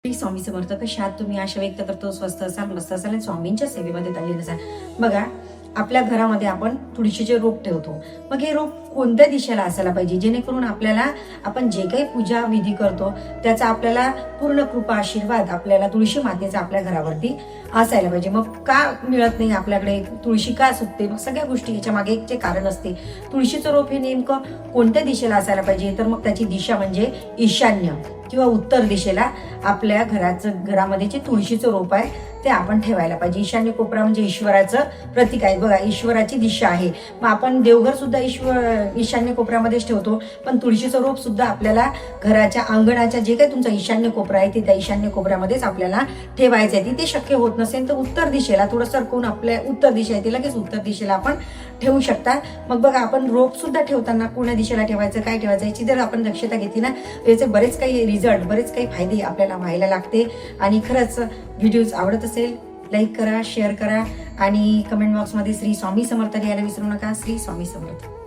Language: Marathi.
श्री स्वामी समर्थ. कशा आहात तुम्ही? आशा व्यक्त करतो स्वस्त असाल, मस्त असाल आणि स्वामींच्या सेवेमध्ये तल्लीन असाल. बघा, आपल्या घरामध्ये आपण तुळशीचे रोप ठेवतो. मग हे रोप कोणत्या दिशेला असायला पाहिजे, जेणेकरून आपल्याला आपण जे काही पूजा विधी करतो त्याचा आपल्याला पूर्ण कृपा आशीर्वाद आपल्याला तुळशी मातेचा आपल्या घरावरती असायला पाहिजे. मग का मिळत नाही आपल्याकडे, तुळशी का सुकते, मग सगळ्या गोष्टी याच्या मागे एक जे कारण असते. तुळशीचं रोप हे नेमकं कोणत्या दिशेला असायला पाहिजे, तर मग त्याची दिशा म्हणजे ईशान्य किंवा उत्तर दिशेला आपल्या घरामध्ये जे तुळशीचं रोप आहे ते आपण ठेवायला पाहिजे. ईशान्य कोपरा म्हणजे ईश्वराचं प्रतीक आहे. बघा, ईश्वराची दिशा आहे. मग आपण देवघर सुद्धा ईशान्य कोपऱ्यामध्येच ठेवतो, पण तुळशीचं रोप सुद्धा आपल्याला घराच्या अंगणाच्या जे काही तुमचा ईशान्य कोपरा आहे ते त्या ईशान्य कोपऱ्यामध्येच आपल्याला ठेवायचं आहे. तिथे शक्य होत नसेल तर उत्तर दिशेला थोडं सरकवून आपल्या उत्तर दिशा आहे ती लगेच उत्तर दिशेला आपण ठेवू शकता. मग बघा, आपण रोप सुद्धा ठेवताना कोण्या दिशेला ठेवायचं, काय ठेवायचं याची जर आपण दक्षता घेतली ना, याचे बरेच काही रिझल्ट, बरेच काही फायदे आपल्याला व्हायला लागते. आणि खरंच व्हिडिओज आवडत असेल लाईक करा, शेअर करा आणि कमेंट बॉक्समध्ये श्री स्वामी समर्थ लिहायला विसरू नका. श्री स्वामी समर्थ.